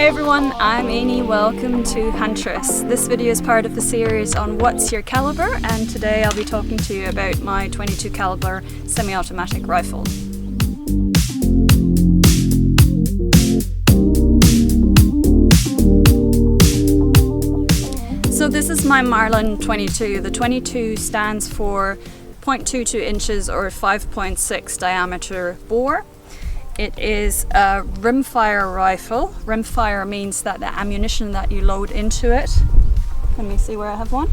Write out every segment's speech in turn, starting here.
Hey everyone, I'm Amy, welcome to Huntress. This video is part of the series on what's your caliber, and today I'll be talking to you about my .22 caliber semi-automatic rifle. So this is my Marlin 22. The 22 stands for 0.22 inches or 5.6 diameter bore. It is a rimfire rifle. Rimfire means that the ammunition that you load into it, let me see where I have one.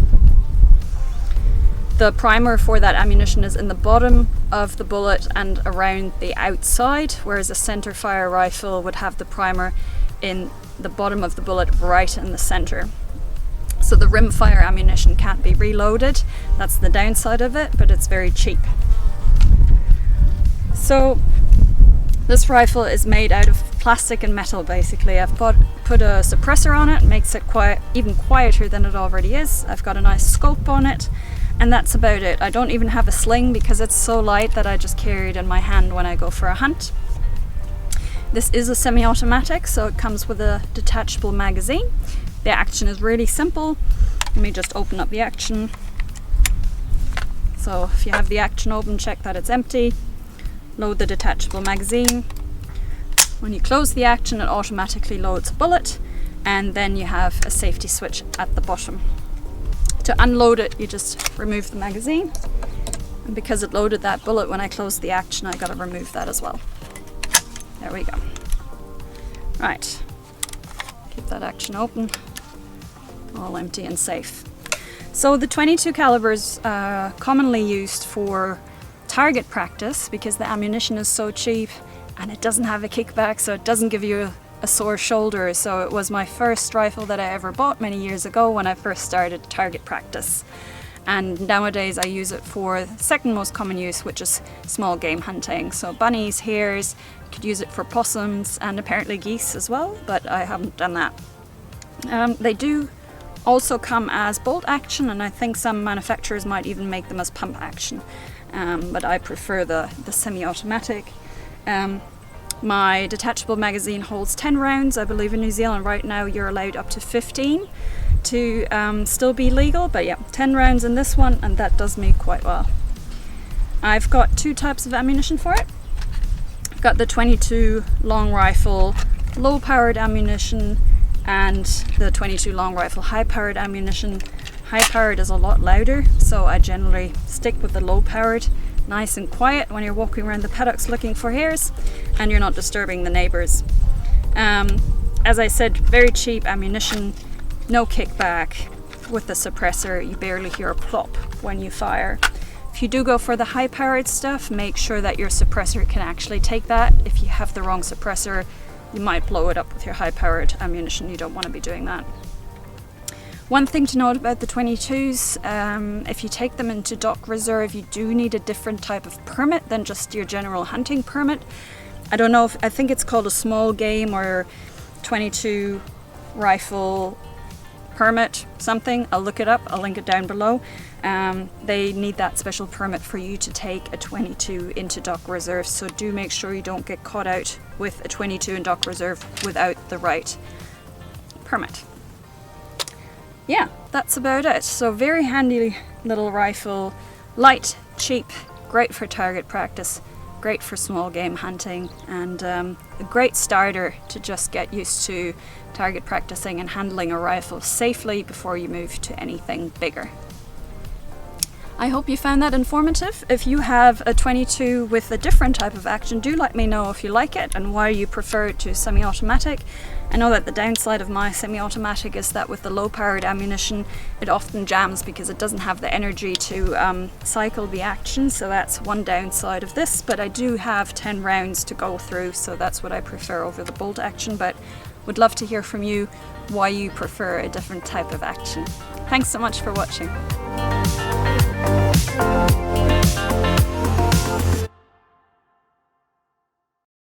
The primer for that ammunition is in the bottom of the bullet and around the outside, whereas a center fire rifle would have the primer in the bottom of the bullet right in the center. So the rimfire ammunition can't be reloaded. That's the downside of it, but it's very cheap. So this rifle is made out of plastic and metal basically. I've put a suppressor on it, makes it even quieter than it already is. I've got a nice scope on it, and that's about it. I don't even have a sling because it's so light that I just carry it in my hand when I go for a hunt. This is a semi-automatic, so it comes with a detachable magazine. The action is really simple. Let me just open up the action. So if you have the action open, check that it's empty. Load the detachable magazine. When you close the action, it automatically loads a bullet, and then you have a safety switch at the bottom. To unload it, you just remove the magazine, and because it loaded that bullet when I closed the action, I got to remove that as well. There we go. Right, keep that action open, all empty and safe. So the .22 caliber is commonly used for target practice because the ammunition is so cheap and it doesn't have a kickback, so it doesn't give you a sore shoulder. So it was my first rifle that I ever bought many years ago when I first started target practice, and nowadays I use it for the second most common use, which is small game hunting. So bunnies, hares, could use it for possums and apparently geese as well, but I haven't done that. They do also come as bolt action, and I think some manufacturers might even make them as pump action. But I prefer the semi-automatic. My detachable magazine holds 10 rounds. I believe in New Zealand right now you're allowed up to 15 to still be legal, but yeah, 10 rounds in this one, and that does me quite well. I've got two types of ammunition for it. I've got the .22 long rifle low powered ammunition and the .22 long rifle high powered ammunition. High powered is a lot louder, so I generally stick with the low powered. Nice and quiet when you're walking around the paddocks looking for hares and you're not disturbing the neighbors. As I said, very cheap ammunition, no kickback. With the suppressor you barely hear a plop when you fire. If you do go for the high powered stuff, make sure that your suppressor can actually take that. If you have the wrong suppressor, you might blow it up with your high powered ammunition. You don't want to be doing that. One thing to note about the .22s, if you take them into dock reserve, you do need a different type of permit than just your general hunting permit. I don't know I think it's called a small game or .22 rifle permit something. I'll look it up, I'll link it down below. They need that special permit for you to take a .22 into dock reserve, so do make sure you don't get caught out with a .22 in dock reserve without the right permit. Yeah, that's about it. So very handy little rifle, light, cheap, great for target practice, great for small game hunting, and a great starter to just get used to target practicing and handling a rifle safely before you move to anything bigger. I hope you found that informative. If you have a .22 with a different type of action, do let me know if you like it and why you prefer it to semi-automatic. I know that the downside of my semi-automatic is that with the low-powered ammunition, it often jams because it doesn't have the energy to cycle the action, so that's one downside of this, but I do have 10 rounds to go through, so that's what I prefer over the bolt action, but would love to hear from you why you prefer a different type of action. Thanks so much for watching.